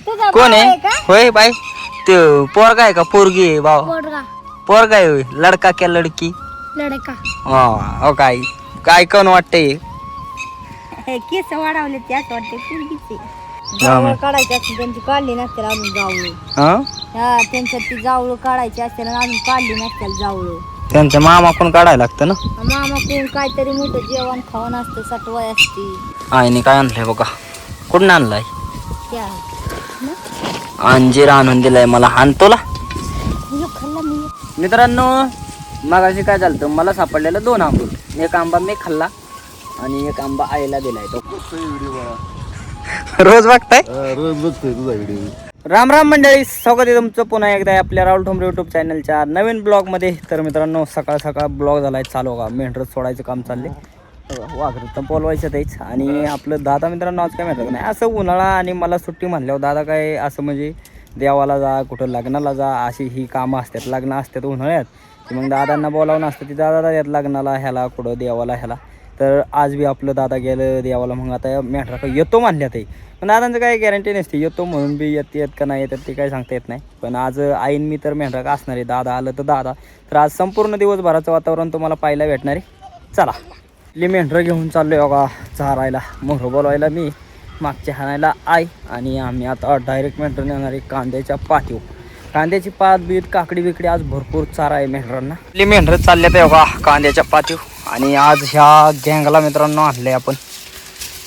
कोण आहे? होय बाई ते पोरगा आहे का पोरगी आहे भाऊ? पोरगा आहे होय. लडका क्या लडकी? लडका. हो काय काय कोण वाटते? केस वाढवले ते असं वाटते पोरगीचे. जावळ काढायची असते त्यांची काढली नसते अजून जावळ. हा त्यांच्यात ती जावळ काढायची असते अजून काढली नसते जावळ. त्यांच्या मामा कोण काढायला लागतं ना. मामा कोण काहीतरी मोठं जेवण खावण असतं सटवाय असते. आईने काय आणलंय बघा. कुठून आणलाय? त्या अंजीर आणून दिलाय मला. आणतोला खाल्ला मी. मित्रांनो मगाशी काय झालं मला सापडलेलं 2 आंबे. एक आंबा मी खाल्ला आणि एक आंबा आईला दिलाय. तो रोज बघताय? रोज बघतोय तुझा व्हिडिओ. राम राम मंडळी, स्वागत आहे तुमचं पुन्हा एकदा आपल्या राहुल ठोंबरे यूट्यूब चॅनलच्या नवीन ब्लॉगमध्ये. तर मित्रांनो सकाळ सकाळ ब्लॉग झालाय चालू का. मेंढरं सोडायचं काम चाललंय. वाघरं तर पोलवायचं तेच. आणि आपलं दादा मित्रांनो आज काय माहिती नाही असं उन्हाळा आणि मला सुट्टी म्हणल्यावर दादा काय असं म्हणजे देवाला जा कुठं लग्नाला जा अशी ही कामं असतात. लग्न असतात उन्हाळ्यात की मग दादांना बोलावून असतं ती दादा येत लग्नाला ह्याला कुठं देवाला ह्याला. तर आज बी आपलं दादा गेलं देवाला. मग आता मेंढरा का येतो म्हणल्यात आहे पण दादांचं काही गॅरंटी नसते. येतो म्हणून बी येत का नाही येतात ते काही सांगता येत नाही. पण आज आईन मी तर मेंढरा का असणार आहे. दादा आलं तर दादा. तर आज संपूर्ण दिवसभराचं वातावरण तुम्हाला पाहायला भेटणार आहे. चला मेंढरं घेऊन चाललो आहे बघा चारायला. मोहरं बोलवायला मी, मागच्या हाणायला आई. आणि आम्ही आता डायरेक्ट मेंढरं नेणार आहे कांद्याच्या पाठीवर. कांद्याची पात बीत काकडी बिकडी आज भरपूर चारा आहे मेंढरांना. मेंढरं चालल्यात आहे बघा कांद्याच्या पाठीवर. आणि आज ह्या गँगला मित्रांनो आणलंय आपण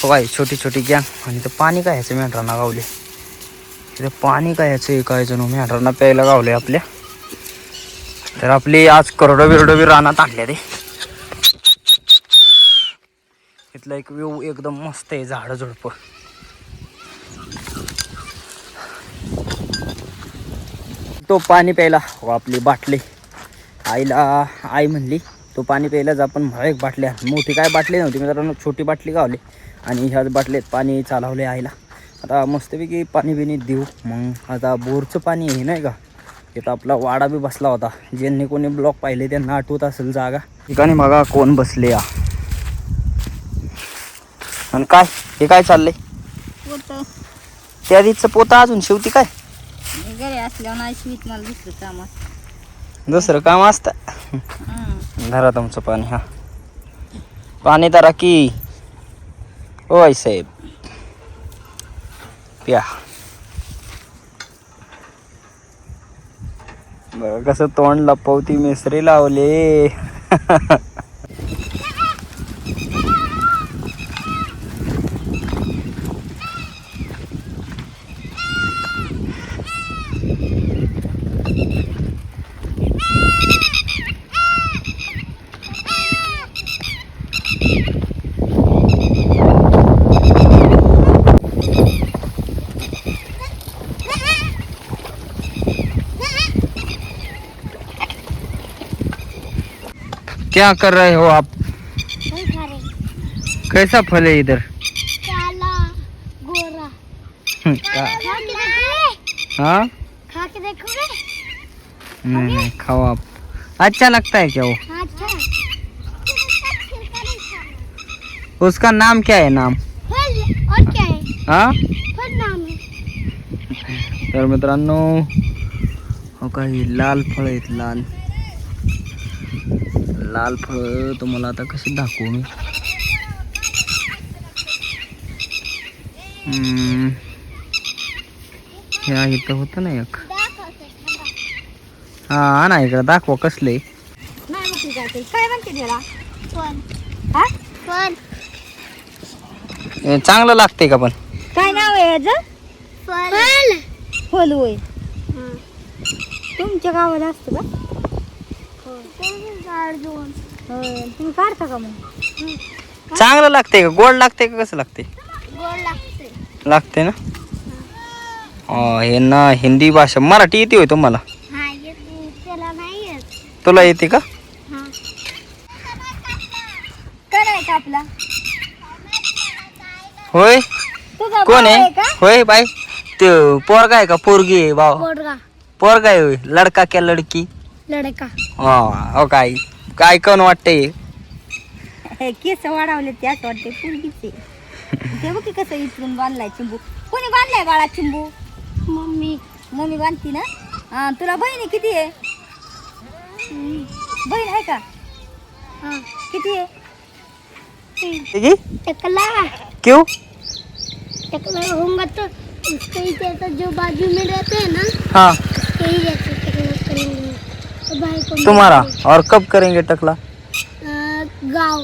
बघा. छोटी छोटी गँग. आणि ते पाणी काय ह्याचं मेंढरांना गावले. तिथे पाणी काय ह्याचं काय जणू मेंढरांना प्यायला गावले आपल्या. तर आपली आज करडं बिरडं बी रानात आणल्या ते. इथला एक व्यू एकदम मस्त आहे. झाडं झुडपं. तो पाणी प्यायला आपली बाटली आईला आई म्हणली तो पाणी प्यायलाच आपण मला एक बाटली आण. मोठी काय बाटली नव्हती मित्रांनो, छोटी बाटली गावली. आणि ह्याच बाटलीत पाणी चालवले आईला. आता मस्तपैकी पाणी बिनी देऊ. मग आता बोरचं पाणी आहे नाही का. इथं आपला वाडा बी बसला होता. ज्यांनी कोणी ब्लॉग पाहिले त्यांना आठवत असेल जागा. ठिकाणी बघा कोण बसले या. आणि काय हे काय चाललंय? त्या दिवचं पोता अजून शेवटी काय घरी असल्यावर नाही शिवित मला दुसरं काम असतं. दुसरं काम असतं. धरा तुमचं पाणी. हा पाणी धरा की ओय साहेब प्या. बघ कसं तोंड लपवती मिसरी लावले. क्या कर रहे हो आप? कैसा फल है इधर? काला गोरा. हाँ खा के देखोगे? नहीं खाओ आप. अच्छा लगता है क्या वो? अच्छा. उसका नाम क्या है? नाम फल और क्या है? हाँ फल नाम है. तर मित्रांनो हो काही लाल फळ आहेत. लाल लाल फळ तुम्हाला आता कशी दाखवू मी. ह्या इथं होतं ना एक. हा ना इकडं दाखवा कसले. काय म्हणते त्याला? चांगलं लागते का पण? काय नाव आहे याचं? फल. फल होय. तुमच्या गावाला असतं का? तुम्ही काढता का मग? चांगलं लागते का गोड लागते का कसं लागते? गोड लागते. लागते ना. हे ना हिंदी भाषा मराठी येते होय तुम्हाला? हा येते. त्याला नाही येत. तुला येते का? हा. करायचं आपला होय. तुझा कोण भाऊ आहे? का? होय बाई ते पोरगा आहे का पोरगी आहे भाऊ? पोरगा. पोरगा आहे होय. लडका क्या लडकी? लडका. हो काय काय कोण वाटते? केस वाढवले ते असं वाटते पोरगीचे. ते बघ की कसं इथून बांधलाय चिंबू. कोणी बांधलाय बाळा चिंबू? मम्मी मम्मी बांधती ना. हा, तुला बहिणी किती आहे? बहीण आहे का? हाँ किती आहे? टकला क्यों? टकला होऊंगा तो उसके ही जैसा जो बाजू में रहते हैं ना हाँ, उसके ही जैसे टकला करेंगे तो भाई को तुम्हारा. और कब करेंगे टकला? गाँव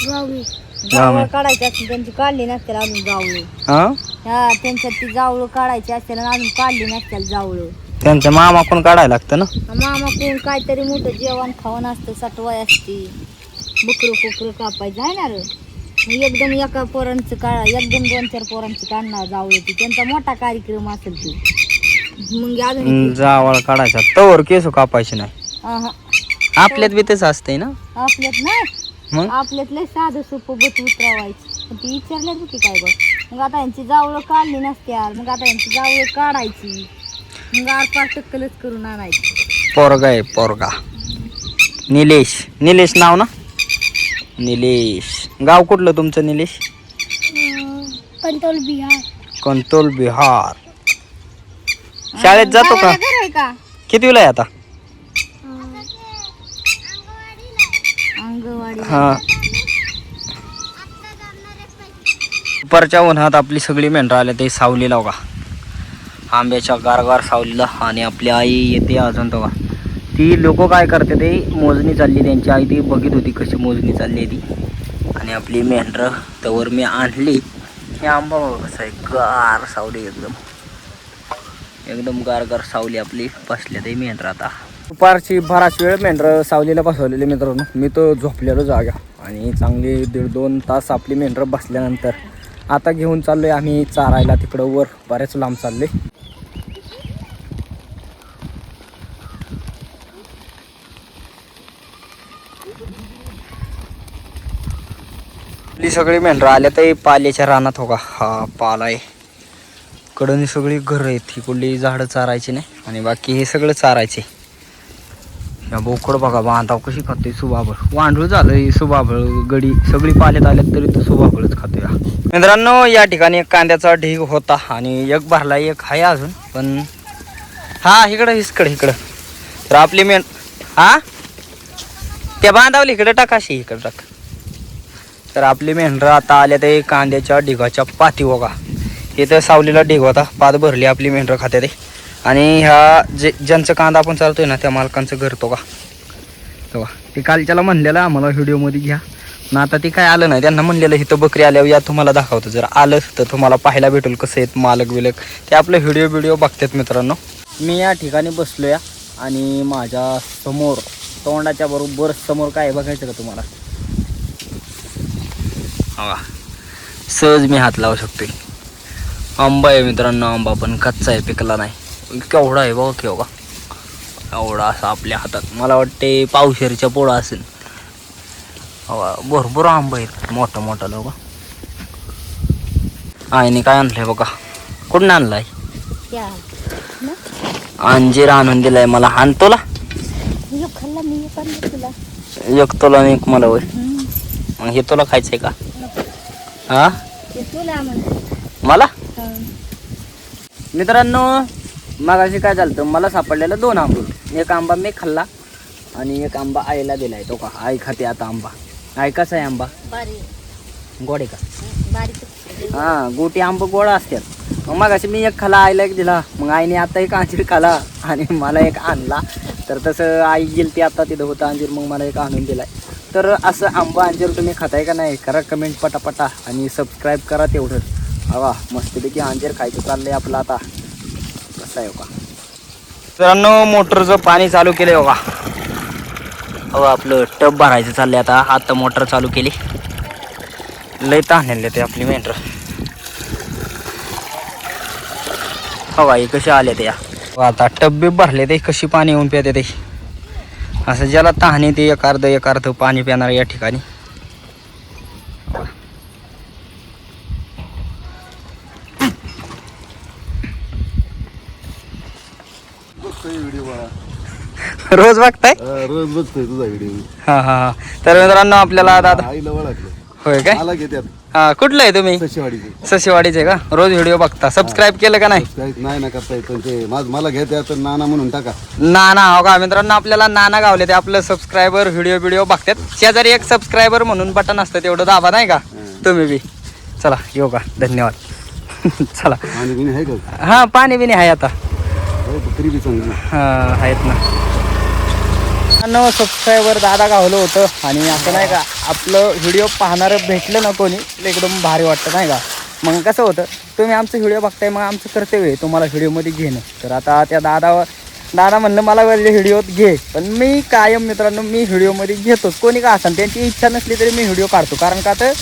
गाँव में जावळ काढायची असते त्यांची काढली नसते अजून जावळ. हा, हा, त्यांच्यात ती जावळ काढायची असते ना अजून काढली नसते जावळ. त्यांच्या मामाकडून काढायला लागतं ना. मामा कोण काहीतरी मोठं जेवण खावण असतं, सटवाय असते, बकरं कुकरं कापायचं आहे ना रे. मग एकदम एका पोरांचं एकदम 2-4 पोरांचं काढणार जावळ ती त्यांचा मोठा कार्यक्रम असेल ती. मग अजून जावळ काढायचा तवर केस कापायचे नाही. अहं. आपल्यात बी तेच असतंय ना. आपल्यात नाही, मग आपल्यात लय साधं सोपं बट उतरवायचं. पण ती विचारल्यात होती काय बघ. मग आता यांची जावळं काढली नसत्याल, मग आता यांची जावळं काढायची, मग आरपार टक्कलच करून आणायची. पोरगा आहे पोरगा. निलेश. निलेश नाव ना. निलेश. गाव कुठलं तुमचं निलेश? कंट्रोल बिहार कंटोल बिहार. शाळेत जातो का? गावाला घर आहे का? कितवीला आहे आता? अंगवाडी. हा. दुपारच्या उन्हात आपली सगळी मेंढरं आले ते सावलीला बघा, आंब्याच्या गारगार सावलीला. आणि आपली आई येते अजून तो. ती लोक काय करते ते मोजणी चालली त्यांची. आई ती बघित होती कशी मोजणी चालली ती. आणि आपली मेंढरं तवर मी आणली. हे आंबा बघा कसा आहे, गार सावली एकदम एकदम गारगार सावली आपली बसल्या ते मेंढरं. आता दुपारची बराच वेळ मेंढरं सावलीला बसवलेली मित्रांनो. मी तो झोपलेलो जागा आणि चांगली 1.5-2 तास आपली मेंढरं बसल्यानंतर आता घेऊन चाललोय आम्ही चारायला. तिकडं वर बऱ्याच लांब चालले. आपली सगळी मेंढरं आल्या तर पाल्याच्या रानात हो का. हा पाला आहे. कडनी सगळी घरं आहेत. ही कुठली झाडं चारायची नाही आणि बाकी हे सगळं चारायचे. या बोकड बघा बांधाव कशी खातोय. सुबाबळ वांढूळ झालं सुबाबळ. गडी सगळी पाल्यात आल्यात तरी तो सुबाबळच खातोय. मित्रांनो या ठिकाणी एक कांद्याचा ढीग होता आणि एक भरला, एक आहे अजून. पण हा इकडं इकडं तर आपली हा त्या बांधावली इकडं टाकाशी इकडं टाक. तर आपली मेंढरं आता आल्या ते कांद्याच्या ढिगाच्या पाती बघा. इथं सावलीला ढीग होता, पात भरली आपली मेंढरं खात्या ते. आणि ह्या ज्यांचं कांदा आपण चालतोय ना त्या मालकांचं घर तो का तेव्हा ते कालच्याला म्हणलेलं आम्हाला व्हिडिओमध्ये घ्या ना. आता ते काय आलं नाही. त्यांना म्हणलेलं इथं बकरी आल्यावर या तुम्हाला दाखवतो. जर आलं तर तुम्हाला पाहायला भेटेल कसं आहेत मालक बिलक. ते आपलं व्हिडिओ बघतात मित्रांनो. मी या ठिकाणी बसलो या आणि माझ्या समोर तोंडाच्या बरोबर समोर काय बघायचं का तुम्हाला? हा सहज मी हात लावू शकतोय. आंबा आहे मित्रांनो. आंबा पण कच्चा आहे, पिकला नाही. केवढा आहे बघा केवढा. एवढा असा आपल्या हातात. मला वाटते पावशेरच्या पोळा असेल. भरपूर आंबा आहेत मोठा मोठा. लोक आईने काय आणलंय बघा. कुठून आणलाय? अंजीर आणून दिलाय मला. आणतोला एक तोला आणि एक मला होय. मग हे तुला खायचंय का? हा मला मित्रांनो मगाशी काय झालं, मला सापडलेलं 2 आंबे. एक आंबा मी खाल्ला आणि एक आंबा आईला दिलाय. तो का आई खाते आता आंबा. आई कसा आहे आंबा? गोड आहे का? हा गोटी आंबा गोळा असतात. मग मगाशी मी एक खाला, आईला एक दिला. मग आईने आता एक अंजीर खाला आणि मला एक आणला. तर तसं आई गेली ती आता तिथं होतं अंजीर, मग मला एक आणून दिलाय. तर असं आंबा अंजीर तुम्ही खाताय का नाही करा कमेंट पटापटा आणि सबस्क्राईब करा तेवढंच. हवा मस्तपैकी अंजीर खायचं चाललंय आपलं आता. कसं आहे का मित्रांनो, मोटरचं पाणी चालू केलंय बघा. हो आपलं टब भरायचं चाललंय आता. आता मोटर चालू केली. लय ताणले ते आपली मेंढर. हवा हे कसे आले ते या. आता टब बी भरले ते कशी पाणी येऊन पिते ते. असं ज्याला तहाने ते एक अर्ध पाणी पिणार या ठिकाणी. रोज बघताय? रोज बघतोय तुझा व्हिडिओ. हा हा हा. तर मित्रांनो आपल्याला आता आईला ओळखलं. होय काय? आला घेत्यात हा कुठलं आहे तुम्ही? सशिवाडीचे सशिवाडीचे का? रोज व्हिडिओ बघता. सबस्क्राईब केलं का नाही? नाही ना करता येत पण ते मला घेते तर नाना म्हणून टाका. नाना हो का मित्रांनो, आपल्याला नाना गावले ते आपलं सबस्क्रायबर व्हिडिओ बघतात. शेजारी एक सबस्क्रायबर म्हणून बटन असतं, तेवढं दाबा नाही का तुम्ही बी. चला येऊ का, धन्यवाद. चला आणि बिनी आहे का? हा पाणी बिणी आहे आता. हो, बकरी बी चांगली. हा आहेत ना. सबस्क्रायबर दादा गावलं होतं आणि असं नाही का आपलं व्हिडिओ पाहणारं भेटलं ना कोणी एकदम भारी वाटतं नाही का. मग कसं होतं, तुम्ही आमचं व्हिडिओ बघताय, मग आमचं कर्तव्य आहे तुम्हाला व्हिडिओमध्ये घेणं. तर आता त्या दादा म्हणलं मला व्हिडिओत घे, पण मी कायम मित्रांनो मी व्हिडिओमध्ये घेतोच. कोणी का असेल त्यांची इच्छा नसली तरी मी व्हिडिओ काढतो, कारण का तर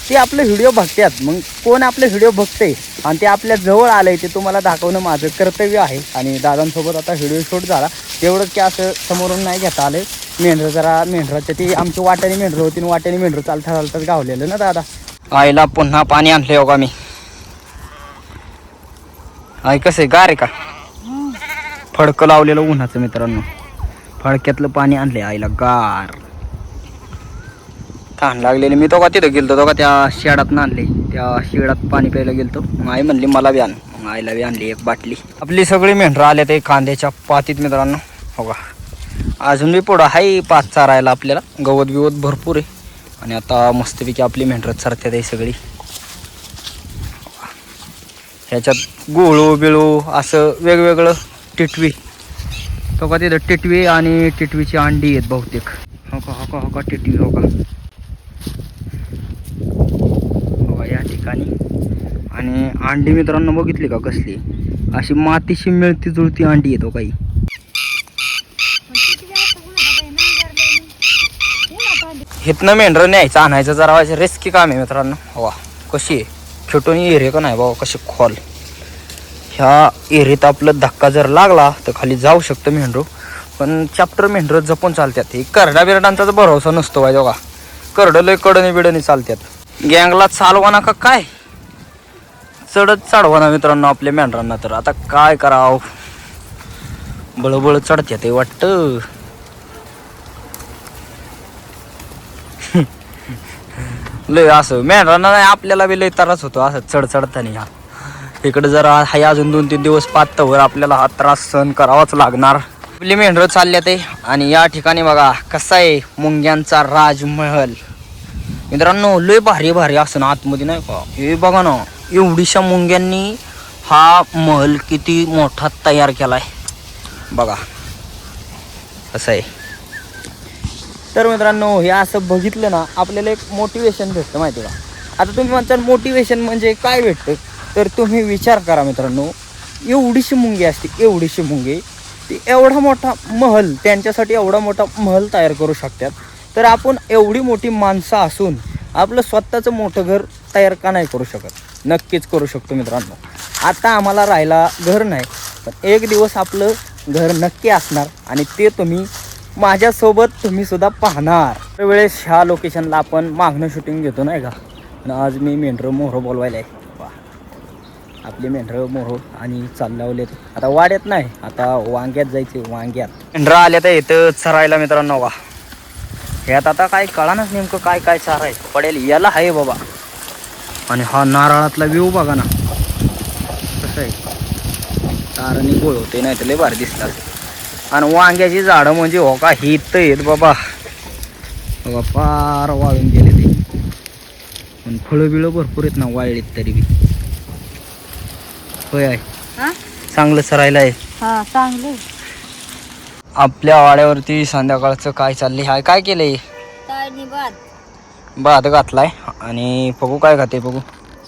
ते आपलं व्हिडिओ बघतात. मग कोण आपले व्हिडिओ बघते आणि ते आपल्या जवळ आलंय ते तुम्हाला दाखवणं माझं कर्तव्य आहे. आणि दादांसोबत आता व्हिडिओ शूट झाला, एवढंच की असं समोरून नाही घेता आलं. मेंढराच्या ती आमची वाट्याने मेंढरं होती, वाट्याने मेंढरं चालताच गावलेलं ना दादा. आईला पुन्हा पाणी आणले हो का मी. आई कसं आहे, गार आहे का? फडकं लावलेलं उन्हाचं मित्रांनो, फडक्यातलं पाणी आणले आईला गार. तहान लागलेली. मी तो का तिथं गेलतो, तो का त्या शेडात आणले, त्या शेडात पाणी प्यायला गेलतो. आई म्हणली मला बी आण, मग आईला बी आणली एक बाटली. आपली सगळी मेंढरं आले ते कांद्याच्या पातीत मित्रांनो हो का. अजून बी पुढं हाय पाच चारायला आपल्याला, गवत बिवत भरपूर आहे. आणि आता मस्तपैकी आपली मेंढरं चरतात आहे सगळी. ह्याच्यात गोळू बिळू असं वेगवेगळं टिटवी, तो का तिथं टिटवी आणि टिटवीची अंडी आहेत बहुतेक. हो का टिटवी हो का या ठिकाणी. आणि अंडी मित्रांनो बघितली का कसली, अशी मातीशी मिळती जुळती अंडी येतो काही. हिथनं मेंढरं न्यायचं आणायचं जरा रिस्की काम आहे मित्रांनो. वा कशी आहे छोटून एरे का नाही बाबा, कशी खोल. ह्या एरीत आपलं धक्का जर लागला तर खाली जाऊ शकतं मेंढरू, पण चॅप्टर मेंढरं जपून चालतात. हे करडा बिरडांचा भरोसा नसतो पाहिजे का. करडं लय कडणी बिडणी चालतात. गँगला चालवाना का काय, चढत चढवाना मित्रांनो आपल्या मेंढरांना. तर आता काय करावं, बळबळ चढत्यात ते वाटतं. लय असं मेंढरांना नाही, आपल्याला बी लय त्रास होतो असं चढताना. ह्या इकडे जर हाय अजून 2-3 दिवस पातवर आपल्याला हा त्रास सहन करावाच लागणार. आपली मेंढरं चालल्या ते. आणि या ठिकाणी बघा कसा आहे मुंग्यांचा राजमहल मित्रांनो. लय भारी भारी असं ना आतमध्ये नाही का. हे बघा ना, एवढीशा मुंग्यांनी हा महल किती मोठा तयार केलाय बघा कसं आहे. तर मित्रांनो हे असं बघितलं ना आपल्याला एक मोटिवेशन भेटतं माहिती का. आता तुम्ही म्हणताल मोटिवेशन म्हणजे काय भेटतं, तर तुम्ही विचार करा मित्रांनो. एवढीशी मुंगी असते, एवढीशी मुंगी ती एवढा मोठा महल, त्यांच्यासाठी एवढा मोठा महल तयार करू शकतात. तर आपण एवढी मोठी माणसं असून आपलं स्वतःचं मोठं घर तयार का नाही करू शकत? नक्कीच करू शकतो मित्रांनो. आता आम्हाला राहायला घर नाही, पण एक दिवस आपलं घर नक्की असणार आणि ते तुम्ही माझ्यासोबत तुम्ही सुद्धा पाहणार. त्यावेळेस ह्या लोकेशनला आपण मागणं शूटिंग घेतो नाही का. आणि आज मी मेंढरं मोहरं बोलवायला आहे. आपली मेंढरं मोहरं आणि चाललावलेत आता वाड्यात नाही, आता वांग्यात जायचे. वांग्यात मेंढरं आल्या तर इथं चरायला मित्रांनो का. ह्यात आता काय कळानच नेमकं काय काय चारायचं पडेल याला आहे बाबा. आणि हा नारळातला व्ह्यू बघा ना कसं आहे, ताराने गोळ होते नाही तर लय भारी दिसतात. आणि वांग्याची झाडं म्हणजे हो का ही तर येत बाबा बघा, फार वाळून गेले ते. पण फळं बिळं भरपूर आहेत ना वाळलीत तरी बी. होय आहे चांगलं सरायला आहे. हा चांगलं. आपल्या वाड्यावरती संध्याकाळचं काय चाललंय, हाय काय केलंय? भात घातलाय. आणि बघू काय खाते बघू.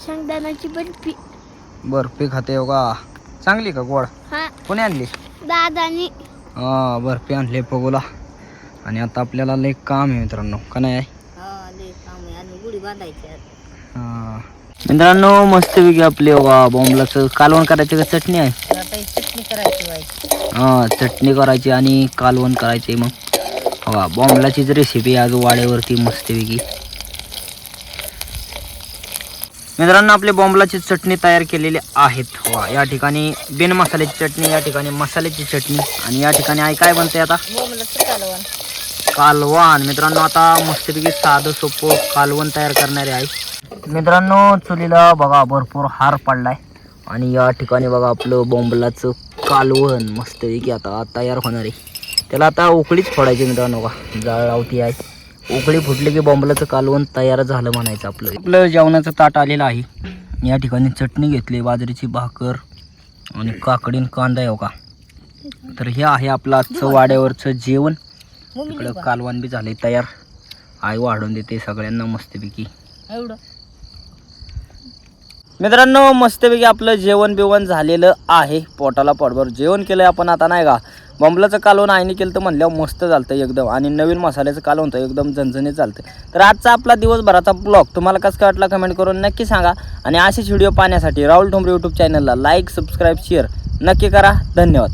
शेंगदाण्याची बर्फी. बर्फी खाते हो का, चांगली का गोड? हा कोणी आणली? दादानी. हा बर्फी आणली बघूला. आणि आता आपल्याला लय काम आहे मित्रांनो का नाही. गुढी बांधायची. हा मित्रांनो मस्तपैकी आपली बॉम्बलाचं कालवण करायची का चटणी आहे? चटणी करायची. हा चटणी करायची आणि कालवण करायचे. मग हवा बॉम्बलाचीच रेसिपी आज वाड्यावरती मस्तपैकी. मित्रांनो आपली बॉम्बलाची चटणी तयार केलेली आहेत. वा या ठिकाणी बिन मसाल्याची चटणी, या ठिकाणी मसाल्याची चटणी. आणि या ठिकाणी आई काय बनते आता? कालवण. मित्रांनो आता मस्तपैकी साधं सोपं कालवण तयार करणारे आहे. मित्रांनो चुलीला बघा भरपूर हार पडलाय आणि या ठिकाणी बघा आपलं बोंबलाचं कालवण मस्तपैकी आता तयार होणार आहे. त्याला आता उकळीच फोडायची मित्रांनो. का जाळ लावती आहे, उकळी फुटली की बोंबलाचं कालवण तयार झालं म्हणायचं. आपलं जेवणाचं ताट आलेलं आहे. या ठिकाणी चटणी घेतली, बाजरीची भाकर आणि काकडीन कांदा आहे का. तर हे आहे आपलं आजचं वाड्यावरचं जेवण. इकडं कालवण बी झाले तयार. आई वाढून देते सगळ्यांना मस्तपैकी. एवढं मित्रांनो मस्तपैकी आपलं जेवण बिवण झालेलं आहे. पोटाला पोटभर जेवण केलं आपण आता नाही का. बोंबलाचं कालवण आईने केलं तर म्हणल्यावर मस्त चालतं एकदम आणि नवीन मसाल्याचं कालवण तर एकदम झणझणीत चालतं. तर आजचा आपला दिवसभराचा ब्लॉग तुम्हाला कसं काय वाटला कमेंट करून नक्की सांगा. आणि असेच व्हिडिओ पाहण्यासाठी राहुल ठोंबरे यूट्यूब चॅनलला लाईक सबस्क्राईब शेअर नक्की करा. धन्यवाद.